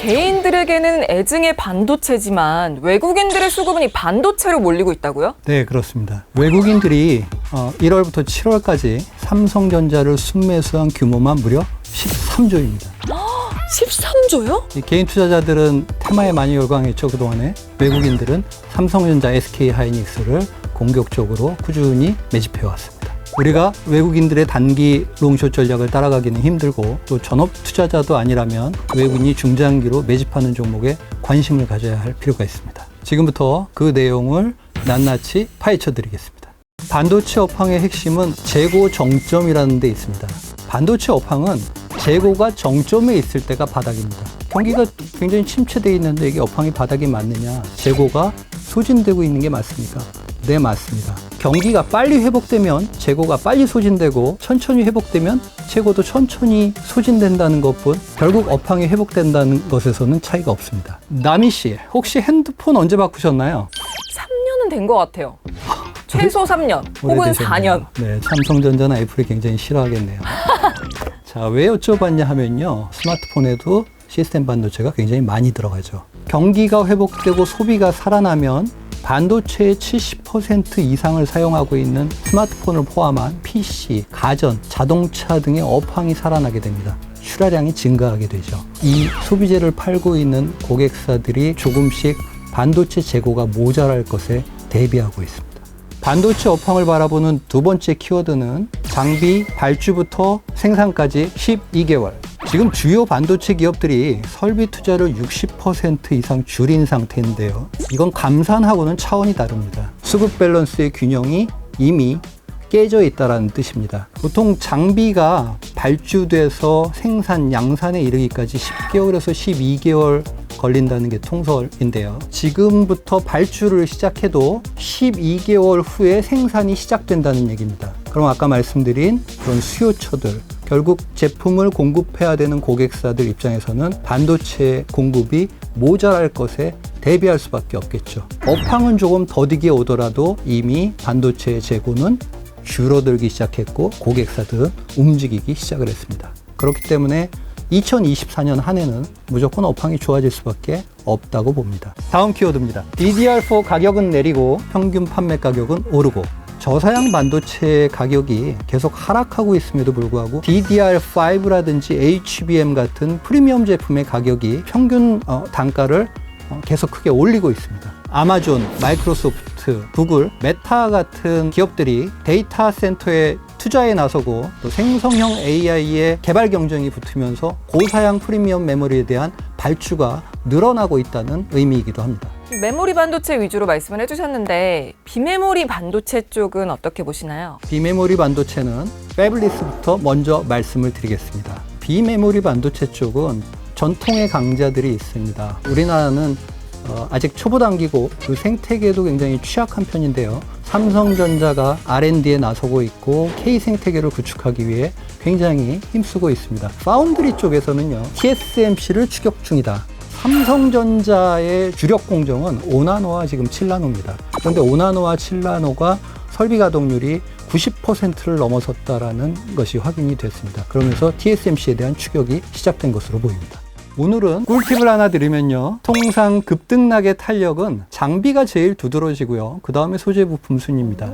개인들에게는 애증의 반도체지만 외국인들의 수급은 이 반도체로 몰리고 있다고요? 네, 그렇습니다. 외국인들이 1월부터 7월까지 삼성전자를 순매수한 규모만 무려 13조입니다. 13조요? 개인 투자자들은 테마에 많이 열광했죠, 그동안에. 외국인들은 삼성전자, SK하이닉스를 공격적으로 꾸준히 매집해왔습니다. 우리가 외국인들의 단기 롱숏 전략을 따라가기는 힘들고 또 전업 투자자도 아니라면 외국인이 중장기로 매집하는 종목에 관심을 가져야 할 필요가 있습니다. 지금부터 그 내용을 낱낱이 파헤쳐 드리겠습니다. 반도체 업황의 핵심은 재고 정점이라는 데 있습니다. 반도체 업황은 재고가 정점에 있을 때가 바닥입니다. 경기가 굉장히 침체되어 있는데 이게 업황이 바닥이 맞느냐? 재고가 소진되고 있는 게 맞습니까? 네, 맞습니다. 경기가 빨리 회복되면 재고가 빨리 소진되고 천천히 회복되면 재고도 천천히 소진된다는 것뿐 결국 업황이 회복된다는 것에서는 차이가 없습니다. 남희 씨, 혹시 핸드폰 언제 바꾸셨나요? 3년은 된 것 같아요. 최소 3년 혹은 오래되셨네요. 4년. 네, 삼성전자나 애플이 굉장히 싫어하겠네요. 자, 왜 여쭤봤냐 하면요. 스마트폰에도 시스템 반도체가 굉장히 많이 들어가죠. 경기가 회복되고 소비가 살아나면 반도체의 70% 이상을 사용하고 있는 스마트폰을 포함한 PC, 가전, 자동차 등의 업황이 살아나게 됩니다. 출하량이 증가하게 되죠. 이 소비재를 팔고 있는 고객사들이 조금씩 반도체 재고가 모자랄 것에 대비하고 있습니다. 반도체 업황을 바라보는 두 번째 키워드는 장비 발주부터 생산까지 12개월. 지금 주요 반도체 기업들이 설비 투자를 60% 이상 줄인 상태인데요. 이건 감산하고는 차원이 다릅니다. 수급 밸런스의 균형이 이미 깨져 있다는 뜻입니다. 보통 장비가 발주돼서 생산, 양산에 이르기까지 10개월에서 12개월 걸린다는 게 통설인데요. 지금부터 발주를 시작해도 12개월 후에 생산이 시작된다는 얘기입니다. 그럼 아까 말씀드린 그런 수요처들, 결국 제품을 공급해야 되는 고객사들 입장에서는 반도체 공급이 모자랄 것에 대비할 수밖에 없겠죠. 업황은 조금 더디게 오더라도 이미 반도체 재고는 줄어들기 시작했고 고객사들은 움직이기 시작을 했습니다. 그렇기 때문에 2024년 한 해는 무조건 업황이 좋아질 수밖에 없다고 봅니다. 다음 키워드입니다. DDR4 가격은 내리고 평균 판매 가격은 오르고 저사양 반도체 가격이 계속 하락하고 있음에도 불구하고 DDR5라든지 HBM 같은 프리미엄 제품의 가격이 평균 단가를 계속 크게 올리고 있습니다. 아마존, 마이크로소프트, 구글, 메타 같은 기업들이 데이터 센터에 투자에 나서고 또 생성형 AI의 개발 경쟁이 붙으면서 고사양 프리미엄 메모리에 대한 발주가 늘어나고 있다는 의미이기도 합니다. 메모리 반도체 위주로 말씀을 해주셨는데 비메모리 반도체 쪽은 어떻게 보시나요? 비메모리 반도체는 패블리스부터 먼저 말씀을 드리겠습니다. 비메모리 반도체 쪽은 전통의 강자들이 있습니다. 우리나라는 아직 초보 단계고 그 생태계도 굉장히 취약한 편인데요. 삼성전자가 R&D에 나서고 있고 K생태계를 구축하기 위해 굉장히 힘쓰고 있습니다. 파운드리 쪽에서는요, TSMC를 추격 중이다. 삼성전자의 주력 공정은 5나노와 지금 7나노입니다. 그런데 5나노와 7나노가 설비 가동률이 90%를 넘어섰다는 것이 확인이 됐습니다. 그러면서 TSMC에 대한 추격이 시작된 것으로 보입니다. 오늘은 꿀팁을 하나 드리면요. 통상 급등락의 탄력은 장비가 제일 두드러지고요. 그 다음에 소재 부품 순입니다.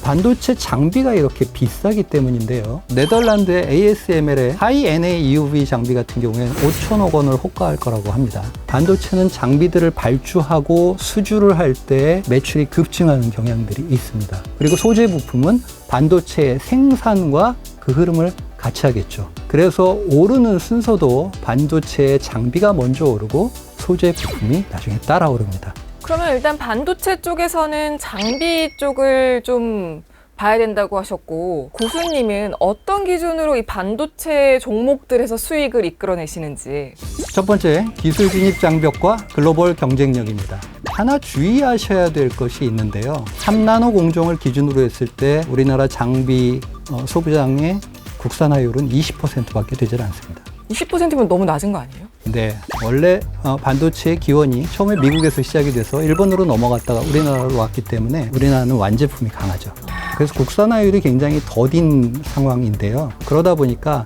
반도체 장비가 이렇게 비싸기 때문인데요. 네덜란드의 ASML의 하이 NA EUV 장비 같은 경우에는 5천억 원을 호가할 거라고 합니다. 반도체는 장비들을 발주하고 수주를 할 때 매출이 급증하는 경향들이 있습니다. 그리고 소재 부품은 반도체의 생산과 그 흐름을 같이 하겠죠. 그래서 오르는 순서도 반도체의 장비가 먼저 오르고 소재 부품이 나중에 따라 오릅니다. 그러면 일단 반도체 쪽에서는 장비 쪽을 좀 봐야 된다고 하셨고, 고수님은 어떤 기준으로 이 반도체 종목들에서 수익을 이끌어내시는지. 첫 번째, 기술 진입 장벽과 글로벌 경쟁력입니다. 하나 주의하셔야 될 것이 있는데요. 3나노 공정을 기준으로 했을 때 우리나라 장비 소비량의 국산화율은 20%밖에 되질 않습니다. 20%면 너무 낮은 거 아니에요? 네, 원래 반도체의 기원이 처음에 미국에서 시작이 돼서 일본으로 넘어갔다가 우리나라로 왔기 때문에 우리나라는 완제품이 강하죠. 그래서 국산화율이 굉장히 더딘 상황인데요. 그러다 보니까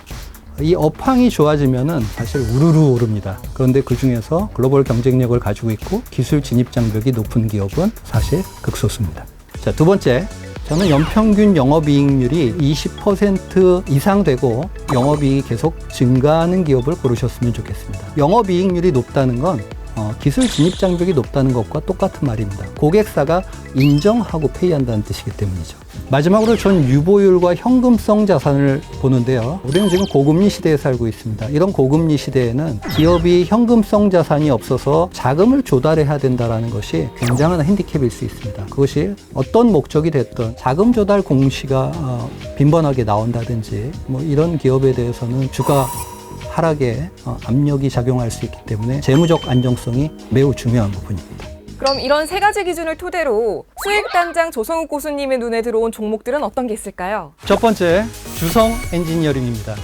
이 업황이 좋아지면은 사실 우르르 오릅니다. 그런데 그 중에서 글로벌 경쟁력을 가지고 있고 기술 진입 장벽이 높은 기업은 사실 극소수입니다. 자, 두 번째. 저는 연평균 영업이익률이 20% 이상 되고 영업이익이 계속 증가하는 기업을 고르셨으면 좋겠습니다. 영업이익률이 높다는 건 기술 진입 장벽이 높다는 것과 똑같은 말입니다. 고객사가 인정하고 페이한다는 뜻이기 때문이죠. 마지막으로 전 유보율과 현금성 자산을 보는데요. 우리는 지금 고금리 시대에 살고 있습니다. 이런 고금리 시대에는 기업이 현금성 자산이 없어서 자금을 조달해야 된다는 것이 굉장한 핸디캡일 수 있습니다. 그것이 어떤 목적이 됐든 자금 조달 공시가 빈번하게 나온다든지 뭐 이런 기업에 대해서는 주가 하락에 압력이 작용할 수 있기 때문에 재무적 안정성이 매우 중요한 부분입니다. 그럼 이런 세 가지 기준을 토대로 수익단장 조성욱 고수님의 눈에 들어온 종목들은 어떤 게 있을까요? 첫 번째, 주성 엔지니어링입니다.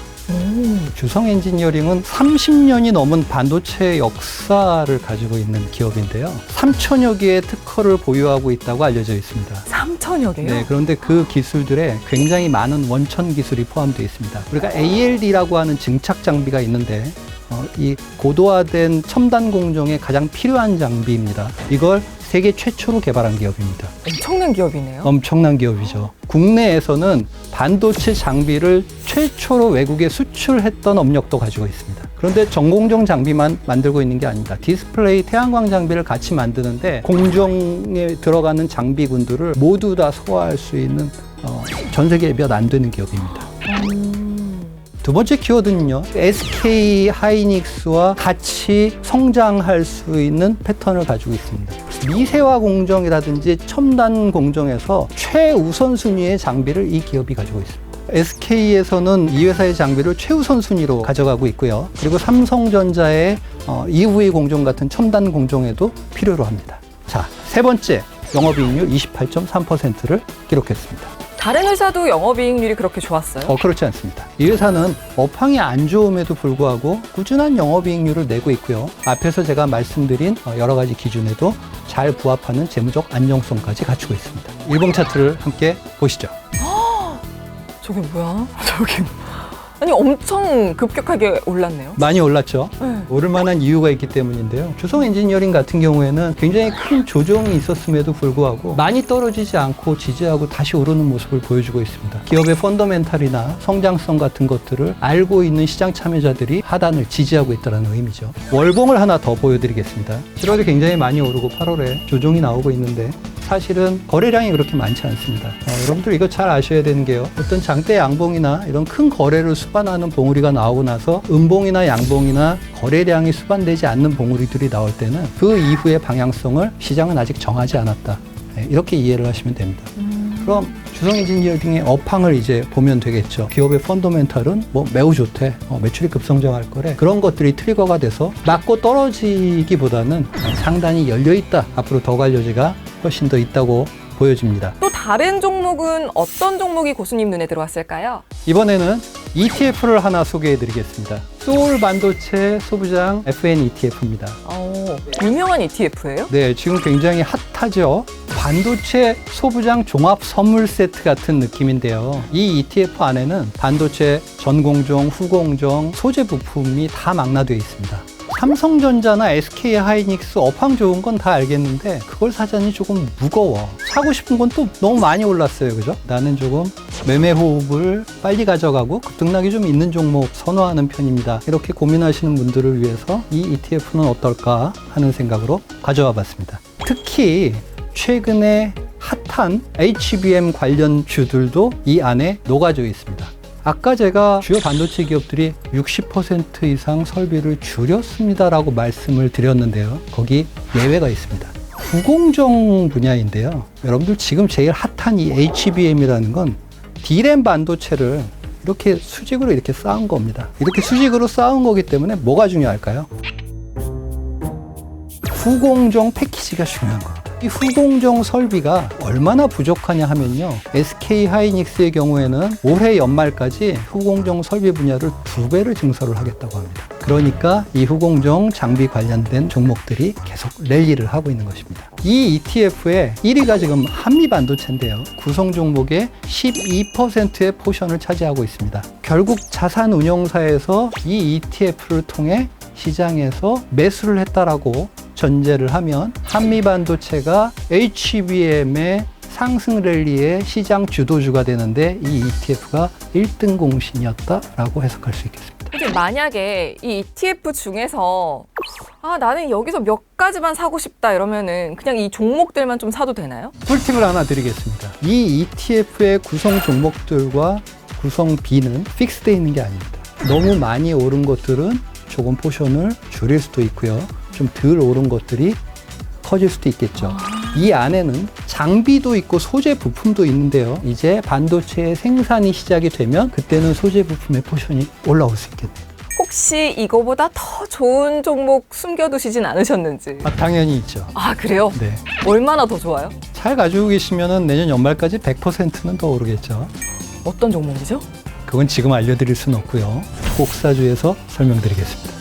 주성 엔지니어링은 30년이 넘은 반도체 역사를 가지고 있는 기업인데요. 3천여 개의 특허를 보유하고 있다고 알려져 있습니다. 3천여 개요? 네, 그런데 그 기술들에 굉장히 많은 원천 기술이 포함되어 있습니다. 우리가 ALD라고 하는 증착 장비가 있는데 이 고도화된 첨단 공정에 가장 필요한 장비입니다. 이걸 세계 최초로 개발한 기업입니다. 엄청난 기업이네요. 엄청난 기업이죠. 국내에서는 반도체 장비를 최초로 외국에 수출했던 업력도 가지고 있습니다. 그런데 전공정 장비만 만들고 있는 게 아닙니다. 디스플레이, 태양광 장비를 같이 만드는데 공정에 들어가는 장비군들을 모두 다 소화할 수 있는 전 세계에 몇 안 되는 기업입니다. 두 번째 키워드는요, SK 하이닉스와 같이 성장할 수 있는 패턴을 가지고 있습니다. 미세화 공정이라든지 첨단 공정에서 최우선순위의 장비를 이 기업이 가지고 있습니다. SK에서는 이 회사의 장비를 최우선순위로 가져가고 있고요. 그리고 삼성전자의 EV 공정 같은 첨단 공정에도 필요로 합니다. 자, 세 번째, 영업이익률 28.3%를 기록했습니다. 다른 회사도 영업이익률이 그렇게 좋았어요? 그렇지 않습니다. 이 회사는 업황이 안 좋음에도 불구하고 꾸준한 영업이익률을 내고 있고요. 앞에서 제가 말씀드린 여러 가지 기준에도 잘 부합하는 재무적 안정성까지 갖추고 있습니다. 일봉 차트를 함께 보시죠. 저게 뭐야? 저게 아니 엄청 급격하게 올랐네요. 많이 올랐죠. 네. 오를 만한 이유가 있기 때문인데요. 주성 엔지니어링 같은 경우에는 굉장히 큰 조정이 있었음에도 불구하고 많이 떨어지지 않고 지지하고 다시 오르는 모습을 보여주고 있습니다. 기업의 펀더멘탈이나 성장성 같은 것들을 알고 있는 시장 참여자들이 하단을 지지하고 있다는 의미죠. 월봉을 하나 더 보여드리겠습니다. 7월에 굉장히 많이 오르고 8월에 조정이 나오고 있는데 사실은 거래량이 그렇게 많지 않습니다. 여러분들 이거 잘 아셔야 되는 게요. 어떤 장대 양봉이나 이런 큰 거래를 수반하는 봉우리가 나오고 나서 음봉이나 양봉이나 거래량이 수반되지 않는 봉우리들이 나올 때는 그 이후의 방향성을 시장은 아직 정하지 않았다. 이렇게 이해를 하시면 됩니다. 그럼 주성 엔지니어링의 업황을 이제 보면 되겠죠. 기업의 펀더멘탈은 뭐 매우 좋대. 매출이 급성장할 거래. 그런 것들이 트리거가 돼서 맞고 떨어지기보다는 상당히 열려있다. 앞으로 더 갈 여지가 훨씬 더 있다고 보여집니다. 또 다른 종목은 어떤 종목이 고수님 눈에 들어왔을까요? 이번에는 ETF를 하나 소개해 드리겠습니다. 소울 반도체 소부장 FN ETF입니다. 유명한 ETF예요? 네, 지금 굉장히 핫하죠. 반도체 소부장 종합 선물 세트 같은 느낌인데요. 이 ETF 안에는 반도체 전공정, 후공정, 소재 부품이 다 망라되어 있습니다. 삼성전자나 SK 하이닉스 업황 좋은 건 다 알겠는데 그걸 사자니 조금 무거워. 사고 싶은 건 또 너무 많이 올랐어요. 그죠? 나는 조금 매매 호흡을 빨리 가져가고 급등락이 좀 있는 종목 선호하는 편입니다. 이렇게 고민하시는 분들을 위해서 이 ETF는 어떨까 하는 생각으로 가져와 봤습니다. 특히 최근에 핫한 HBM 관련 주들도 이 안에 녹아져 있습니다. 아까 제가 주요 반도체 기업들이 60% 이상 설비를 줄였습니다라고 말씀을 드렸는데요. 거기 예외가 있습니다. 구공정 분야인데요. 여러분들 지금 제일 핫한 이 HBM이라는 건 D램 반도체를 이렇게 수직으로 이렇게 쌓은 겁니다. 이렇게 수직으로 쌓은 거기 때문에 뭐가 중요할까요? 구공정 패키지가 중요한 겁니다. 이 후공정 설비가 얼마나 부족하냐 하면요. SK 하이닉스의 경우에는 올해 연말까지 후공정 설비 분야를 2배를 증설을 하겠다고 합니다. 그러니까 이 후공정 장비 관련된 종목들이 계속 랠리를 하고 있는 것입니다. 이 ETF의 1위가 지금 한미반도체인데요. 구성 종목의 12%의 포션을 차지하고 있습니다. 결국 자산운용사에서 이 ETF를 통해 시장에서 매수를 했다라고 전제를 하면 한미반도체가 HBM의 상승 랠리의 시장 주도주가 되는데 이 ETF가 1등 공신이었다라고 해석할 수 있겠습니다. 이제 만약에 이 ETF 중에서 나는 여기서 몇 가지만 사고 싶다 이러면은 그냥 이 종목들만 좀 사도 되나요? 꿀팁을 하나 드리겠습니다. 이 ETF의 구성 종목들과 구성비는 픽스되어 있는 게 아닙니다. 너무 많이 오른 것들은 조금 포션을 줄일 수도 있고요. 좀 덜 오른 것들이 커질 수도 있겠죠. 이 안에는 장비도 있고 소재 부품도 있는데요. 이제 반도체의 생산이 시작이 되면 그때는 소재 부품의 포션이 올라올 수 있겠네요. 혹시 이거보다 더 좋은 종목 숨겨두시진 않으셨는지? 당연히 있죠. 그래요? 네. 얼마나 더 좋아요? 잘 가지고 계시면 내년 연말까지 100%는 더 오르겠죠. 어떤 종목이죠? 그건 지금 알려드릴 수는 없고요. 복사주에서 설명드리겠습니다.